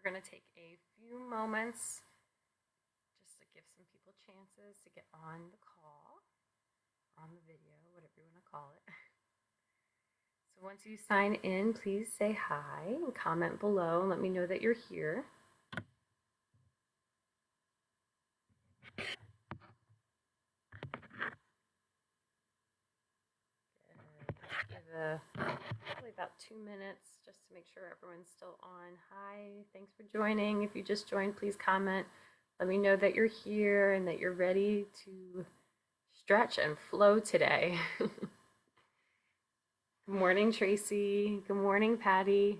going to take a few moments just to give some people chances to get on the call, on the video, whatever you want to call it. So once you sign in, please say hi and comment below and let me know that you're here. Give probably about 2 minutes just to make sure everyone's still on. Hi, thanks for joining. If you just joined, please comment. Let me know that you're here and that you're ready to stretch and flow today. Good morning, Tracy. Good morning, Patty.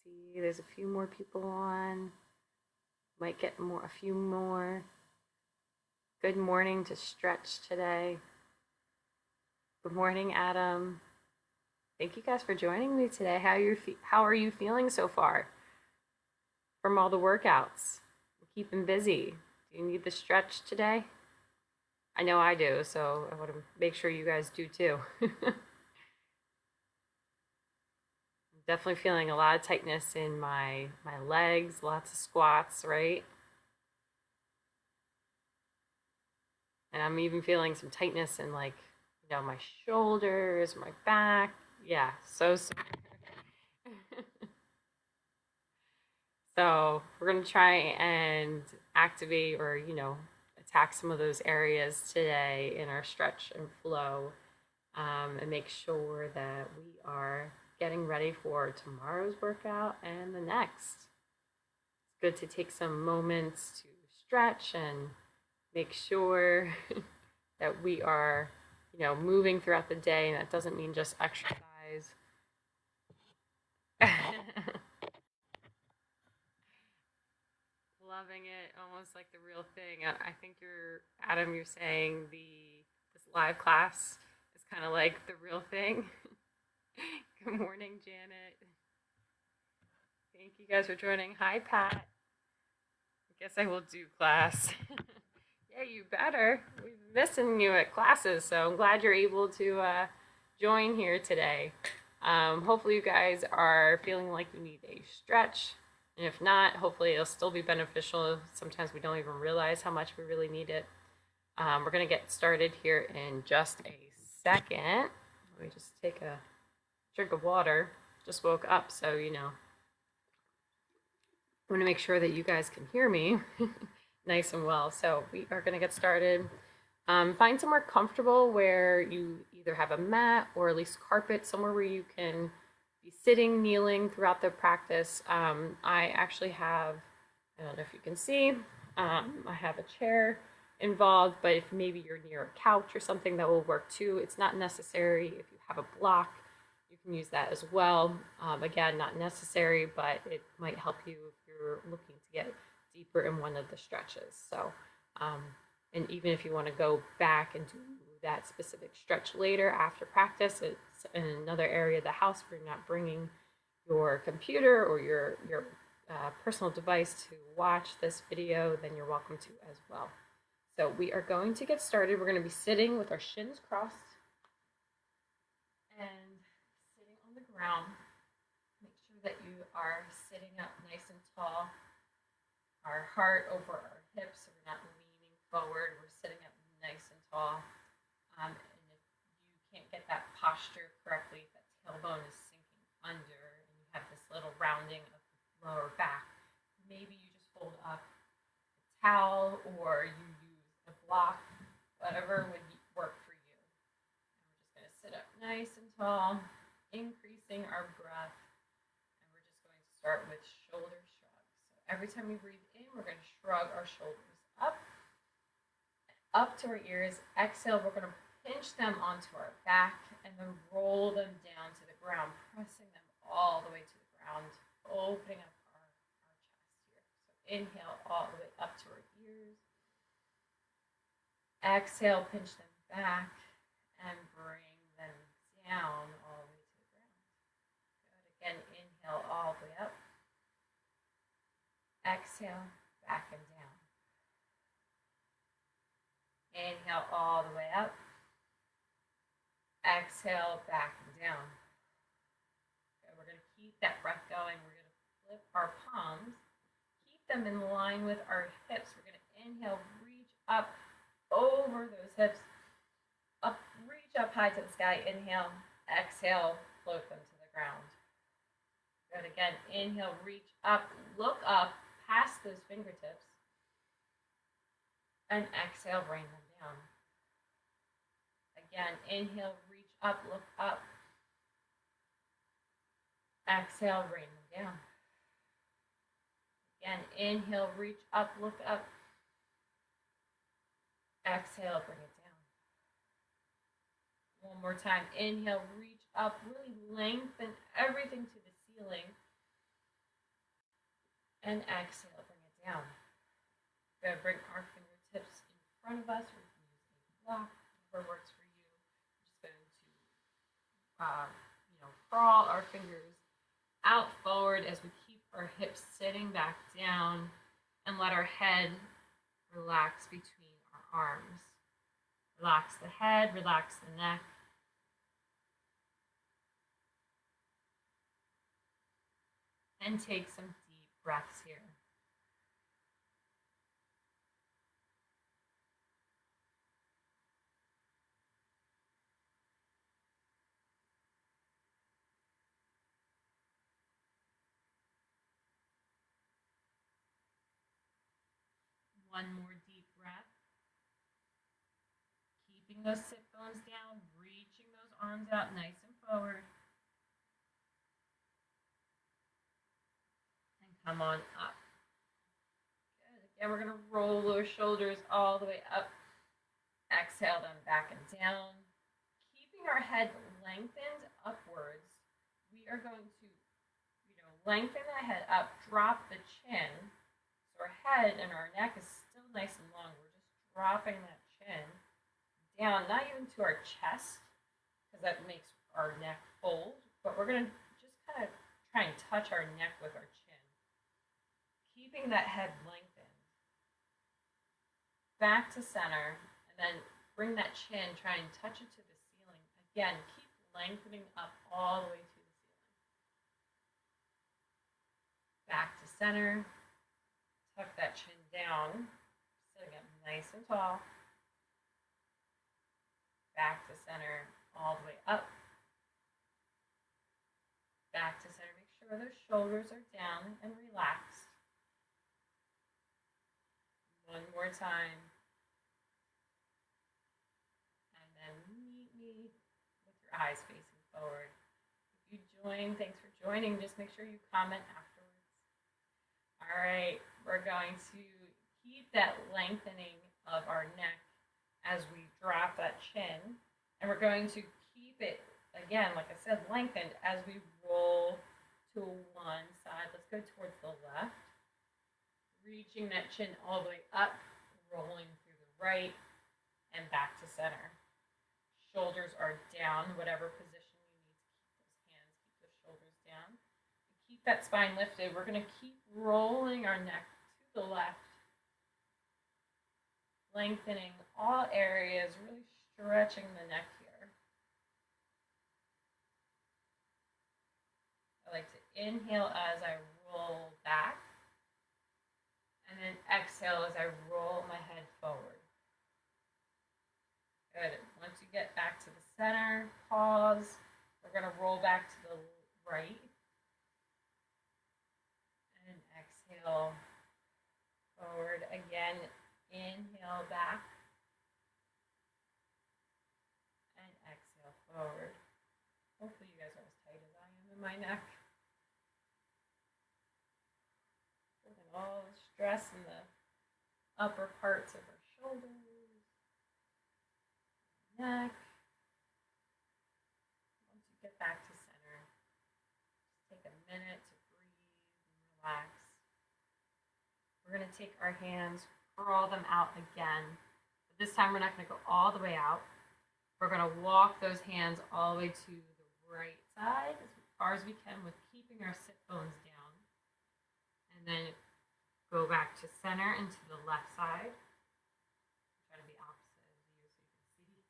See, there's a few more people on. Might get a few more. Good morning to stretch today. Good morning, Adam. Thank you guys for joining me today. How are you feeling so far from all the workouts? Keeping busy. Do you need the stretch today? I know I do, so I want to make sure you guys do too. I'm definitely feeling a lot of tightness in my legs, lots of squats, right? And I'm even feeling some tightness in my shoulders, my back. Yeah, so. So we're going to try and activate or, attack some of those areas today in our stretch and flow, and make sure that we are getting ready for tomorrow's workout and the next. It's good to take some moments to stretch and make sure that we are, moving throughout the day, and that doesn't mean just exercise. Loving it, almost like the real thing. I think Adam, you're saying this live class is kind of like the real thing. Good morning, Janet. Thank you guys for joining. Hi, Pat. I guess I will do class. Yeah, you better. We've been missing you at classes, so I'm glad you're able to join here today. Hopefully you guys are feeling like you need a stretch. And if not, hopefully it'll still be beneficial. Sometimes we don't even realize how much we really need it. We're going to get started here in just a second. Let me just take a drink of water. Just woke up, so, I want to make sure that you guys can hear me nice and well. So we are going to get started. Find somewhere comfortable where you either have a mat or at least carpet, somewhere where you can be sitting, kneeling throughout the practice. I actually have, I don't know if you can see, I have a chair involved, but if maybe you're near a couch or something, that will work too. It's not necessary. If you have a block, you can use that as well. Again, not necessary, but it might help you if you're looking to get deeper in one of the stretches. So, and even if you want to go back and do that specific stretch later after practice, it's in another area of the house where you're not bringing your computer or your personal device to watch this video, then you're welcome to as well. So we are going to get started. We're going to be sitting with our shins crossed and sitting on the ground. Make sure that you are sitting up nice and tall. Our heart over our hips, so we're not leaning forward. We're sitting up nice and tall. And if you can't get that posture correctly, if that tailbone is sinking under and you have this little rounding of the lower back, maybe you just hold up a towel or you use a block, whatever would work for you. And we're just going to sit up nice and tall, increasing our breath. And we're just going to start with shoulder shrugs. So every time we breathe in, we're going to shrug our shoulders up to our ears. Exhale, we're going to pinch them onto our back and then roll them down to the ground, pressing them all the way to the ground, opening up our chest here. So inhale all the way up to our ears. Exhale, pinch them back and bring them down all the way to the ground. Good. Again, inhale all the way up. Exhale, back and down. Inhale all the way up. Exhale, back and down. Okay, we're going to keep that breath going. We're going to flip our palms, keep them in line with our hips. We're going to inhale, reach up over those hips, up, reach up high to the sky. Inhale, exhale, float them to the ground. Good. Again, inhale, reach up, look up past those fingertips, and exhale, bring them down. Again, inhale, reach up, look up. Exhale, bring them down. Again, inhale, reach up, look up. Exhale, bring it down. One more time. Inhale, reach up, really lengthen everything to the ceiling. And exhale, bring it down. We're going to bring our fingertips in front of us. We can use a block, whatever works for you. We're just going to, crawl our fingers out forward as we keep our hips sitting back down and let our head relax between our arms. Relax the head, relax the neck. And take some deep breaths here. One more deep breath. Keeping those sit bones down, reaching those arms out nice and forward. And come on up. Good. Again, we're going to roll those shoulders all the way up. Exhale them back and down. Keeping our head lengthened upwards, we are going to, lengthen the head up, drop the chin. So our head and our neck is still nice and long. We're just dropping that chin down, not even to our chest, because that makes our neck fold, but we're going to just kind of try and touch our neck with our chin. Keeping that head lengthened. Back to center, and then bring that chin, try and touch it to the ceiling. Again, keep lengthening up all the way to the ceiling. Back to center. Tuck that chin down, sitting up nice and tall. Back to center, all the way up. Back to center, make sure those shoulders are down and relaxed. One more time. And then meet me with your eyes facing forward. If you join, thanks for joining. Just make sure you comment afterwards. All right, we're going to keep that lengthening of our neck as we drop that chin. And we're going to keep it, again, like I said, lengthened as we roll to one side. Let's go towards the left. Reaching that chin all the way up, rolling through the right, and back to center. Shoulders are down, whatever position you need to keep those hands, keep those shoulders down. Keep that spine lifted. We're going to keep rolling our neck to the left, lengthening all areas, really stretching the neck here. I like to inhale as I roll back, and then exhale as I roll my head forward. Good. Once you get back to the center, pause. We're going to roll back to the right. And exhale forward again. Inhale back. And exhale forward. Hopefully you guys are as tight as I am in my neck. Holding all the stress in the upper parts of our shoulders, neck. Once you get back to center, just take a minute to breathe and relax. We're going to take our hands, curl them out again. But this time we're not going to go all the way out. We're going to walk those hands all the way to the right side as far as we can with keeping our sit bones down. And then go back to center and to the left side. Try to be opposite of you so you can see.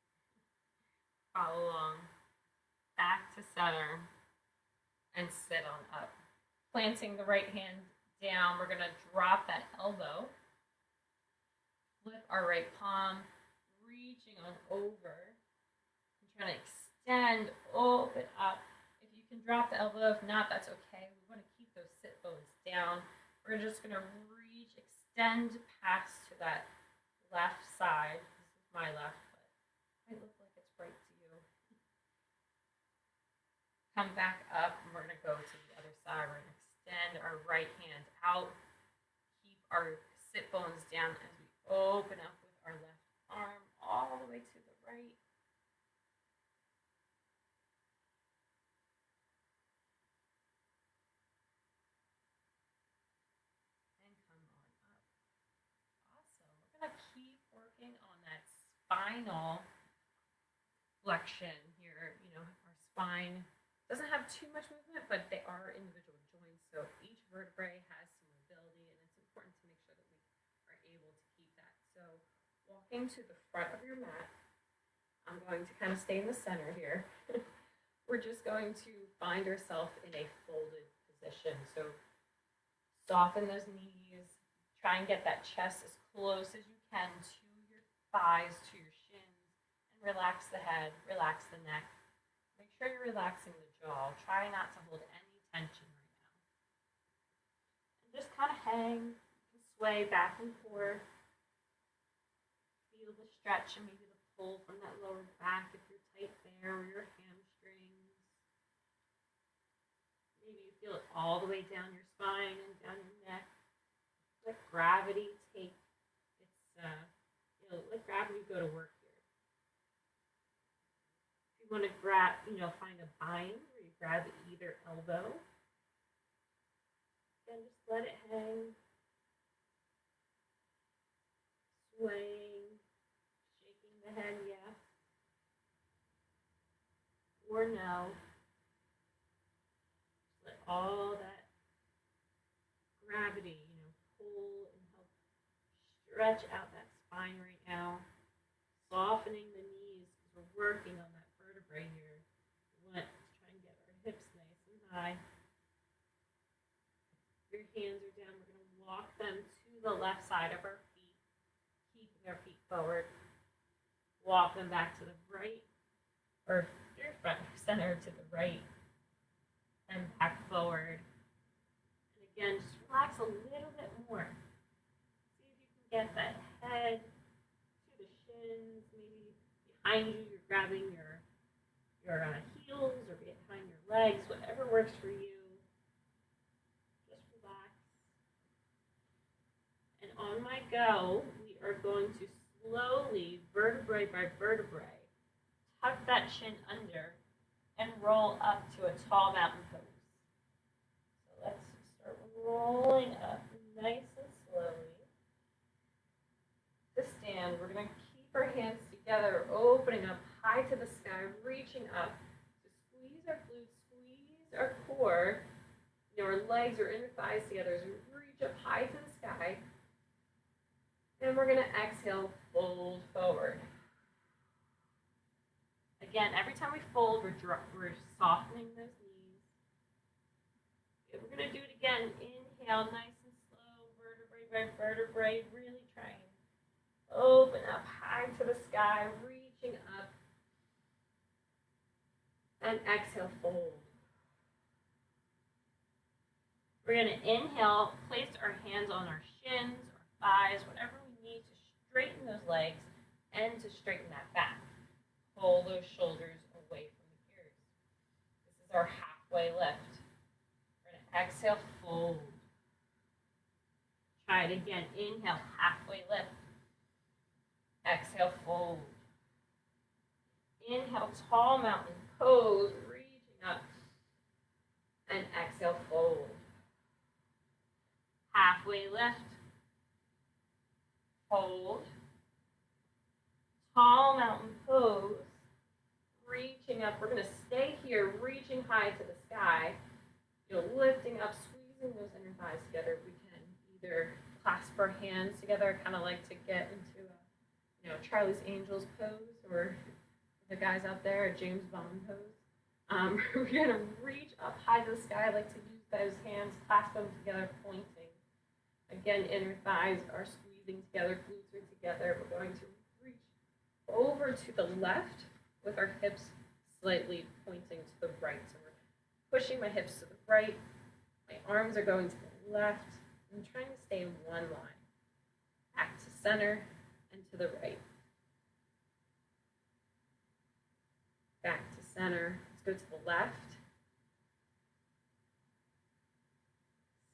Follow along. Back to center. and sit on up. Planting the right hand down, we're gonna drop that elbow, flip our right palm, reaching on over, and trying to extend, open up. If you can drop the elbow, if not, that's okay. We want to keep those sit bones down. We're just gonna reach, extend past to that left side. This is my left, but it might look like it's right to you. Come back up, and we're gonna go to the other side. We're gonna extend our right hand out, keep our sit bones down as we open up with our left arm all the way to the right. And come on up. Awesome. We're going to keep working on that spinal flexion here. You know, our spine doesn't have too much movement, but they are individual joints. So each vertebrae has some mobility, and it's important to make sure that we are able to keep that. So walking to the front of your mat, I'm going to kind of stay in the center here. We're just going to find ourselves in a folded position. So soften those knees. Try and get that chest as close as you can to your thighs, to your shins, and relax the head, relax the neck. Make sure you're relaxing the jaw. Try not to hold any tension right now. And just kind of hang, sway back and forth. Feel the stretch and maybe the pull from that lower back if you're tight there, or your hamstrings. Maybe you feel it all the way down your spine and down your neck. Let gravity take its, let gravity go to work here. If you want to grab, find a bind where you grab either elbow, then just let it hang, swaying, shaking the head, yes, or no. Just let all that gravity, pull and help stretch out that spine right now, softening the knees because we're working on that vertebrae here. We want to try and get our hips nice and high. Your hands are down. We're going to walk them to the left side of our feet, keeping our feet forward. Walk them back to the right, or your front center to the right, and back forward. And again, just relax a little bit more. See if you can get that head to the shins, maybe behind you, you're grabbing your heels or behind your legs, whatever works for you. Just relax. And on my go, we are going to slowly, vertebrae by vertebrae, tuck that chin under and roll up to a tall mountain pose. So let's start rolling up nice and slowly. To stand, we're going to keep our hands together, opening up high to the sky, reaching up to squeeze our glutes, squeeze our core, our legs or inner thighs together as we reach up high to the sky. And we're going to exhale, fold forward. Again, every time we fold, we're softening those knees. We're going to do it again. Inhale, nice and slow, vertebrae by vertebrae, really trying. Open up high to the sky, reaching up. And exhale, fold. We're going to inhale, place our hands on our shins, our thighs, whatever we need to straighten those legs and to straighten that back. Pull those shoulders away from the ears. This is our halfway lift. We're going to exhale, fold. Try it again. Inhale, halfway lift. Exhale, fold. Inhale, tall mountain pose, reaching up. And exhale, fold. Halfway lift. Hold. Tall mountain pose. Reaching up. We're going to stay here, reaching high to the sky. Lifting up, squeezing those inner thighs together. We can either clasp our hands together, kind of like to get into a, Charlie's Angels pose, or the guys out there, a James Bond pose. We're gonna reach up high to the sky. I like to use those hands, clasp them together, pointing. Again, inner thighs are squeezing together, glutes are together. We're going to reach over to the left with our hips slightly pointing to the right. So we're pushing my hips to the right. My arms are going to the left. I'm trying to stay in one line. Back to center and to the right. Back to center. Let's go to the left.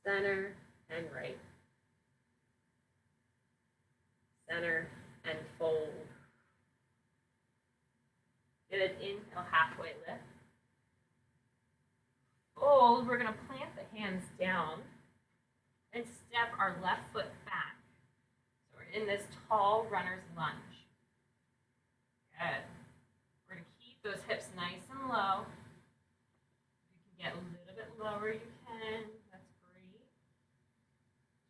Center and right. Center and fold. Good. Inhale, halfway lift. Fold. We're going to plant the hands down and step our left foot back. So we're in this tall runner's lunge. Good. We're going to keep those hips nice and low. You can get a little bit lower, you can. That's great.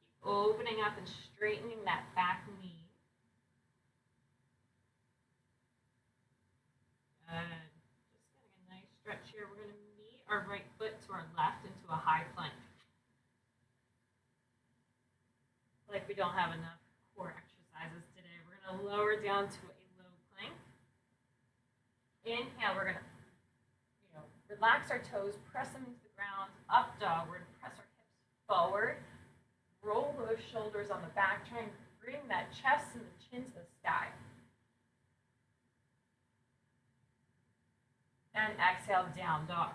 Keep opening up and straightening that back knee. Good. Just getting a nice stretch here. We're going to meet our right foot to our left into a high plank. Like we don't have enough core exercises today. We're going to lower down to a low plank. Inhale, we're going to relax our toes, press them into the ground, up dog. We're going to press our hips forward, roll those shoulders on the back, try and bring that chest and the chin to the sky. And exhale, down dog.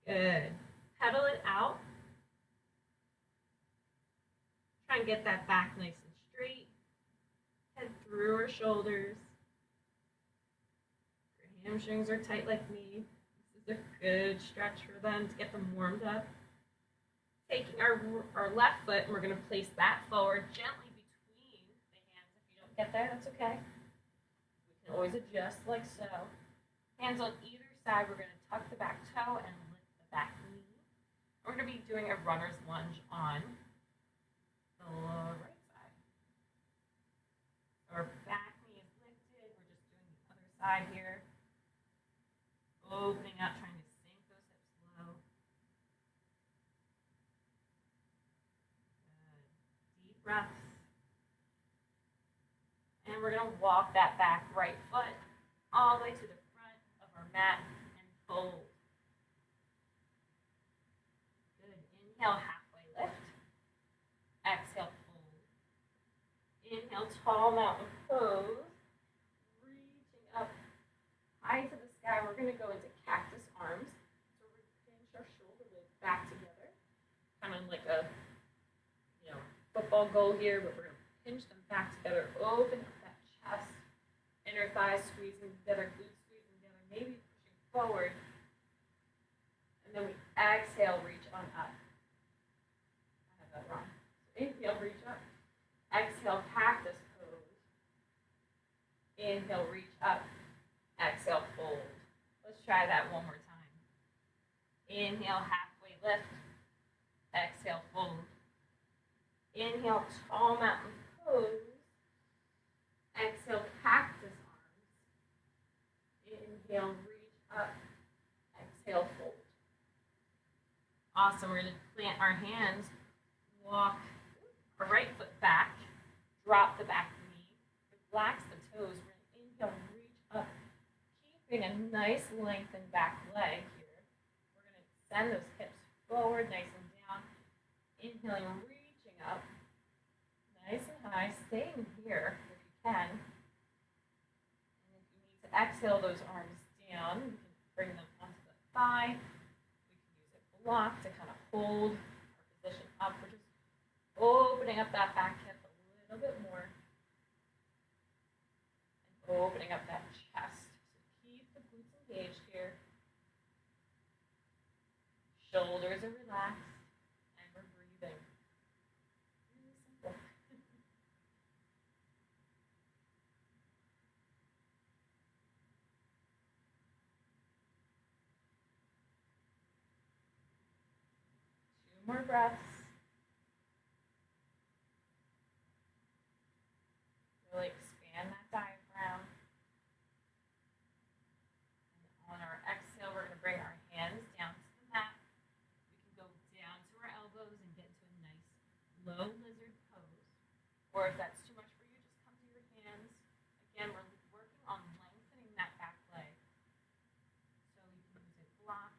Good. Pedal it out. Try and get that back nice and straight. Head through our shoulders. If your hamstrings are tight like me, this is a good stretch for them to get them warmed up. Taking our left foot, and we're going to place that forward gently between the hands. If you don't get there, that's okay. We can always adjust like so. Hands on either side. We're going to tuck the back toe and lift the back knee. We're going to be doing a runner's lunge on the right side. Our back knee is lifted. We're just doing the other side here. Opening up, trying to sink those hips low. Good. Deep breaths. And we're going to walk that back right foot all the way to the front of our mat and fold. Good. Inhale, halfway lift. Exhale, fold. Inhale, tall mountain pose. Reaching up high to the sky. We're going to go into cactus arms. So we're going to pinch our shoulder blades back together. Kind of like a football goal here, but we're going to pinch them back together. Open up that chest. Inner thighs squeezing together, glutes squeezing together, maybe pushing forward. And then we exhale, reach on up. I have that wrong. So inhale, reach up. Exhale, cactus pose. Inhale, reach up. Exhale, fold. Let's try that one more time. Inhale, halfway lift. Exhale, fold. Inhale, tall mountain pose. Exhale, cactus arms. Inhale, reach up. Exhale, fold. Awesome. We're going to plant our hands. Walk our right foot back. Drop the back knee. Relax the toes. We're going to inhale, reach up. Keeping a nice lengthened back leg here. We're going to send those hips forward, nice and down. Inhaling, reaching up. Nice and high. Staying here if you can. And if you need to exhale those arms down, you can bring them onto the thigh. We can use a block to kind of hold our position up. We're just opening up that back hip a little bit more. And opening up that chest. So keep the glutes engaged here. Shoulders are relaxed. And we're breathing. Really simple. 2 more breaths. Really expand that diaphragm. block,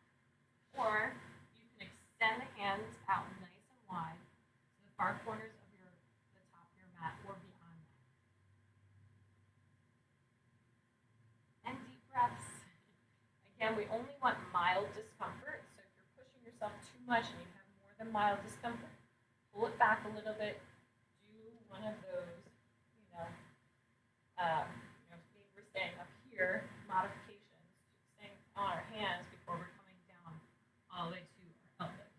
or you can extend the hands out nice and wide to the far corners of the top of your mat or beyond that. And deep breaths. Again, we only want mild discomfort, so if you're pushing yourself too much and you have more than mild discomfort, pull it back a little bit. Do one of those, maybe we're staying up here, modifications, staying on our hands before we're coming down all the way to our elbows.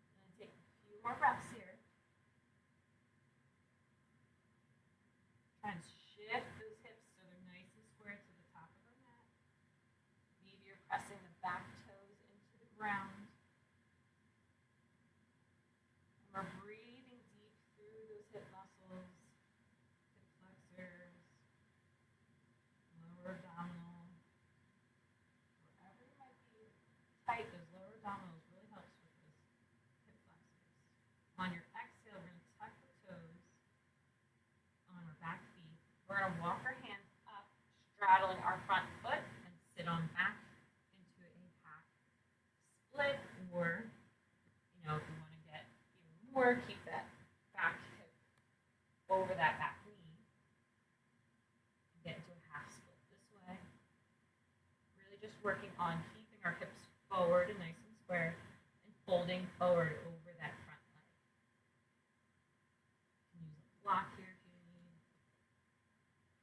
And then take a few more breaths here. Try and shift those hips so they're nice and square to the top of our mat. Maybe you're pressing the back toes into the ground. And we're breathing deep through those hip muscles, hip flexors, lower abdominal. Wherever you might be tight, those lower abdominals really helps with those hip flexors. On your exhale, we're going to tuck the toes on our back feet. We're going to walk our hands up, straddling our front foot, and sit on back into a half split, or if you want to get even more, keep that back hip over that back knee and get into a half split this way. Really just working on keeping our hips forward and nice and square and folding forward over that front leg. You can use a block here if you need.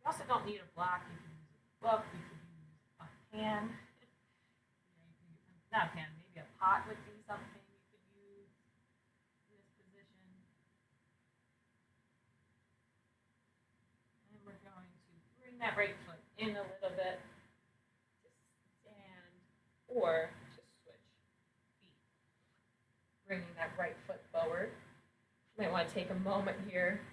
You also don't need a block. You can use a book. You can use a pan. Not a pan, maybe a pot would be something you could use in this position. And we're going to bring that right foot in a little bit to stand or to switch feet. Bringing that right foot forward. You might want to take a moment here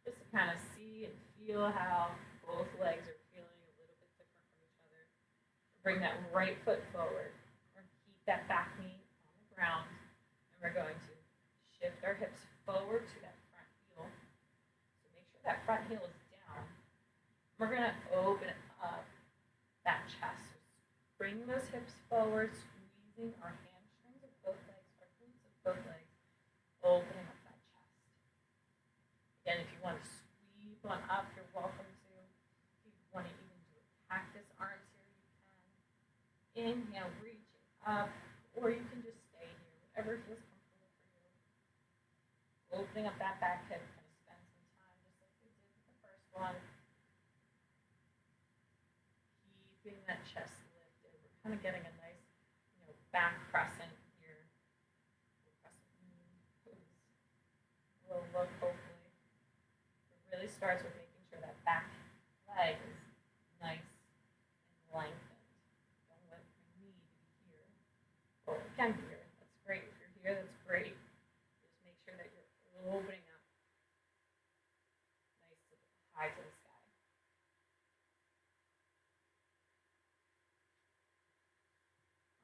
just to kind of see and feel how both legs are feeling a little bit different from each other. Bring that right foot forward. That back knee on the ground, and we're going to shift our hips forward to that front heel. So make sure that front heel is down. We're going to open up that chest. So bring those hips forward, squeezing our hamstrings of both legs, our glutes of both legs, opening up that chest. Again, if you want to sweep on up, you're welcome to. If you want to even do a cactus arms here, you can. Inhale, reach up, or you can just stay here, whatever feels comfortable for you. Opening up that back hip, we're going to spend some time just like we did with the first one. Keeping that chest lifted. We're kind of getting a nice, back crescent here. Crescent pose. Will look hopefully. It really starts with making sure that back leg is nice and lengthened. Well, it can be here. That's great. If you're here, that's great. Just make sure that you're opening up nice to high to the sky.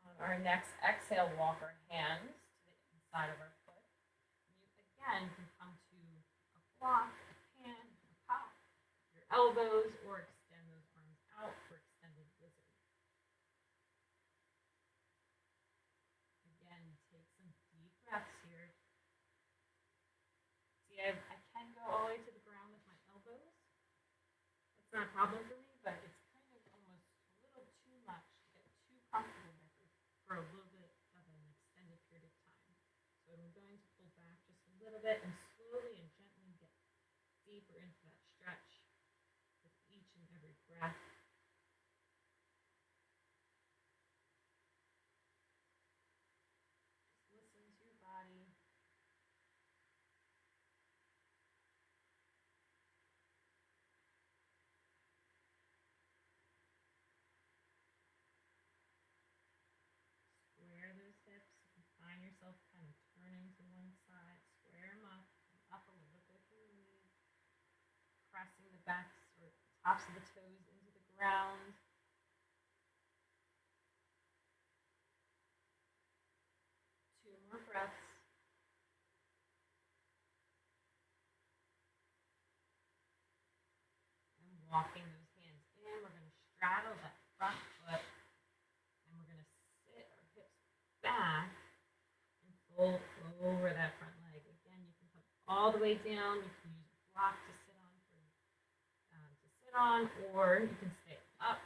On our next exhale, walk our hands to the inside of our foot. You again can come to a block, a pan, a pot, your elbows, or extend those arms out for extended lizard. Take some deep breaths here. See, I can go all the way to the ground with my elbows. That's not a problem for me, but it's kind of almost a little too much to get too comfortable with for a little bit of an extended period of time. So I'm going to pull back just a little bit and slowly and gently get deeper into that stretch with each and every breath. Find yourself kind of turning to one side, square them up a little bit with your knees, pressing the backs or tops of the toes into the ground. Two more breaths. walking those hands in. We're going to straddle that front foot, and we're going to sit our hips back and fold over that front leg. Again, you can come all the way down. You can use a block to sit on, or you can stay up,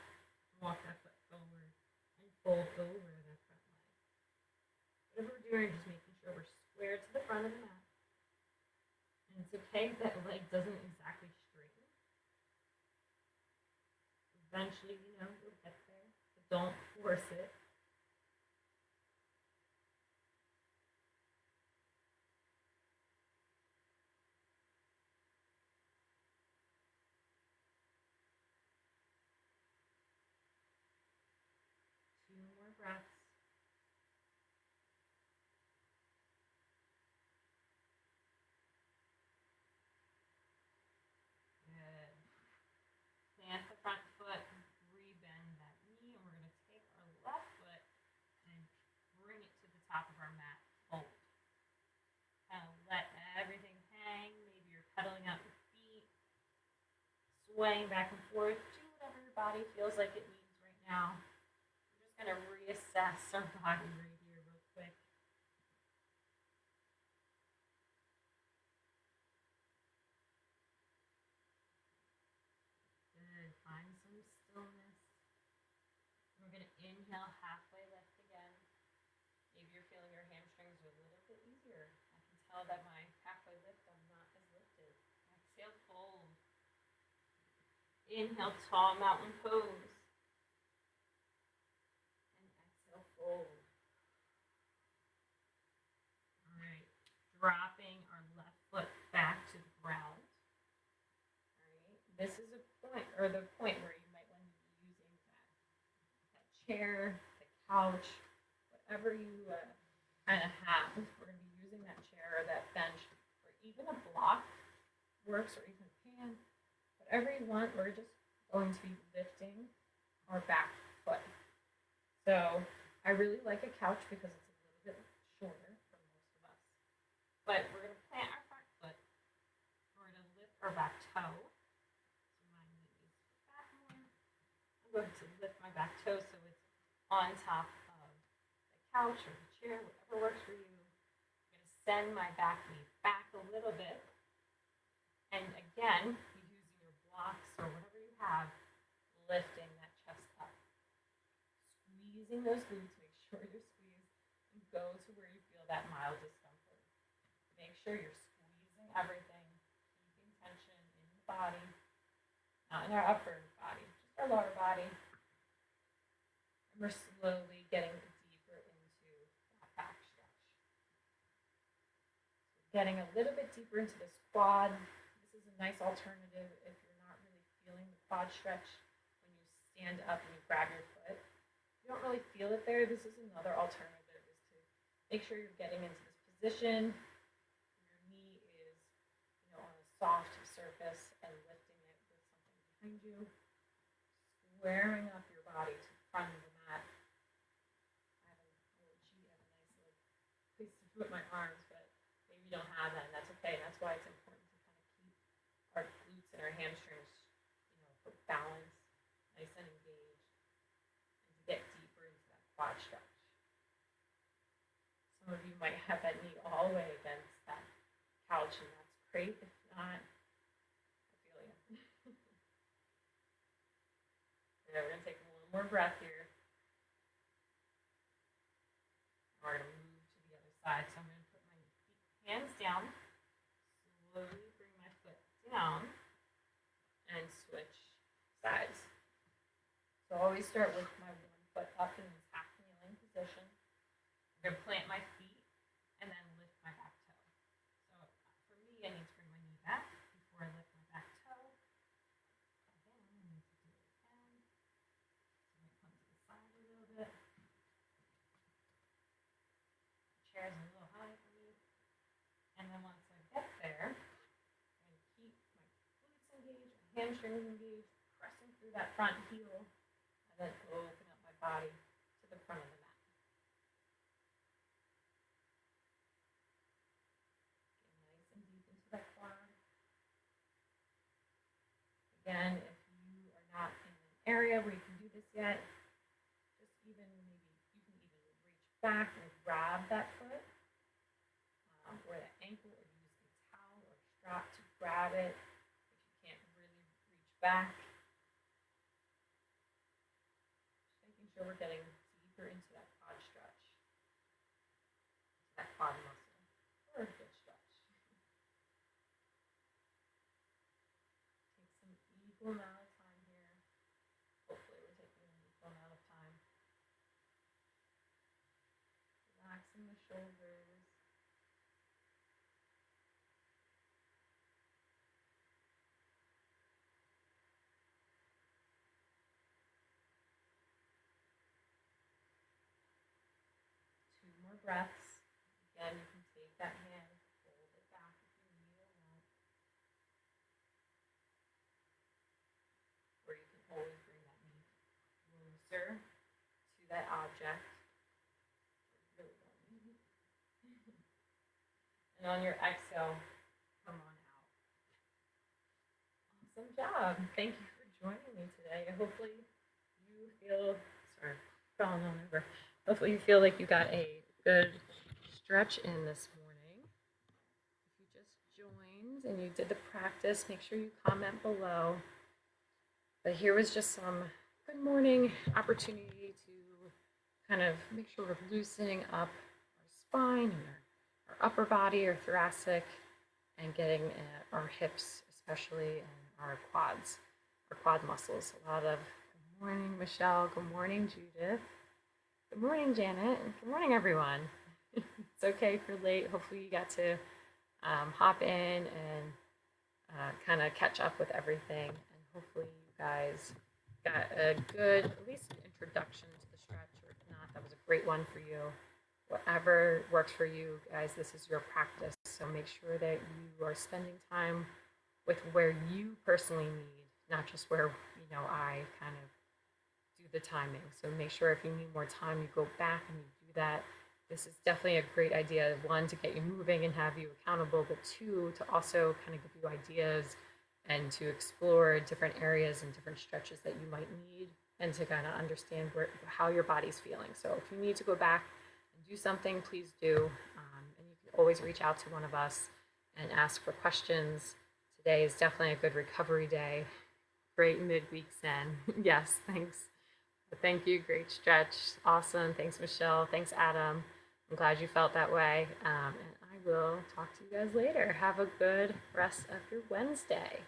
walk that foot forward, and fold over that front leg. Whatever we're doing, just making sure we're square to the front of the mat. And it's okay if that leg doesn't exactly straighten. Eventually, you'll get there, but don't force it. Two more breaths. Good. Plant the front foot, rebend that knee, and we're going to take our left foot and bring it to the top of our mat. Fold. Kind of let everything hang. Maybe you're pedaling out your feet, swaying back and forth. Do whatever your body feels like it needs right now. We're just going to reassess our body right here real quick. Good. Find some stillness. We're going to inhale, halfway lift again. Maybe you're feeling your hamstrings are a little bit easier. I can tell that my halfway lift, I'm not as lifted. Exhale, fold. Inhale, tall mountain pose. And exhale, fold. All right. Dropping our left foot back to the ground. All right. This is the point where you might want to be using that chair, the couch, whatever you kind of have. We're going to be using that chair or that bench, or even a block works, or even a pan. Whatever you want, we're just going to be lifting our back foot. So I really like a couch because it's a little bit shorter for most of us. But we're going to plant our front foot. We're going to lift our back toe. So my knee is back more. I'm going to lift my back toe so it's on top of the couch or the chair, whatever works for you. I'm going to send my back knee back a little bit. And again, using your blocks or whatever you have, lifting that chest up. Squeezing those glutes, make sure you're squeezed, and go to where you feel that mild discomfort. Make sure you're squeezing everything, keeping tension in the body, not in our upper body, just our lower body. And we're slowly getting deeper into that back stretch. So getting a little bit deeper into this quad. This is a nice alternative if you're not really feeling the quad stretch when you stand up and you grab your foot. If you don't really feel it there, this is another alternative, is to make sure you're getting into this position. Your knee is, on a soft surface and lifting it with something behind you. Squaring up your body to the front of the mat. I have a nice little place to put my arms, but maybe you don't have that, and that's okay. And that's why it's important to kind of keep our glutes and our hamstrings, for balance, nice and engaged, and to get deeper into that quad stretch. Some of you might have that knee all the way against that couch, and that's great. If not, I feel you. We're going to take one more breath here. We're going to move to the other side. So I'm going to put my hands down, slowly bring my foot down, and switch sides. So I always start with my one foot up in this half kneeling position. I'm going to plant my feet and then lift my back toe. So for me, I need to bring my knee back before I lift my back toe. Again, I need to do it again. So I'm going to come to the side a little bit. The chair's a little high for me. And then once I get there, I'm going to keep my glutes engaged, my hamstrings engaged, pressing through that front heel, and then open up my body to the front of the mat. Get nice and deep into that quad. Again, if you area where you can do this yet, just even maybe you can even reach back and grab that foot or the ankle, or use a towel or strap to grab it if you can't really reach back. Just making sure we're getting deeper into that quad stretch, that quad muscle, or a good stretch. Take some equal amount of time here. Hopefully we're taking an equal amount of time. Relaxing the shoulders. Two more breaths. Again, you can take that hand, hold it back if you need or want. Or you can always bring that knee closer to that object. And on your exhale, come on out. Awesome job. Thank you for joining me today. Hopefully you feel, sorry, falling on over. Hopefully you feel like you got a good stretch in this morning. If you just joined and you did the practice, make sure you comment below. But here was just some good morning opportunity to kind of make sure we're loosening up our spine and our upper body, our thoracic, and getting our hips, especially, and our quads, our quad muscles. A lot of good morning, Michelle. Good morning, Judith. Good morning, Janet. Good morning, everyone. It's okay if you're late. Hopefully you got to hop in and kind of catch up with everything. And hopefully you guys got a good, at least introduction to the stretch, or if not, that was a great one for you. Whatever works for you, guys, this is your practice. So make sure that you are spending time with where you personally need, not just where, I kind of do the timing. So make sure if you need more time, you go back and you do that. This is definitely a great idea. One, to get you moving and have you accountable, but two, to also kind of give you ideas and to explore different areas and different stretches that you might need, and to kind of understand how your body's feeling. So if you need to go back and do something, please do. And you can always reach out to one of us and ask for questions. Today is definitely a good recovery day. Great midweek zen. Yes, thanks. Thank you. Great stretch. Awesome. Thanks, Michelle. Thanks, Adam. I'm glad you felt that way. And I will talk to you guys later. Have a good rest of your Wednesday.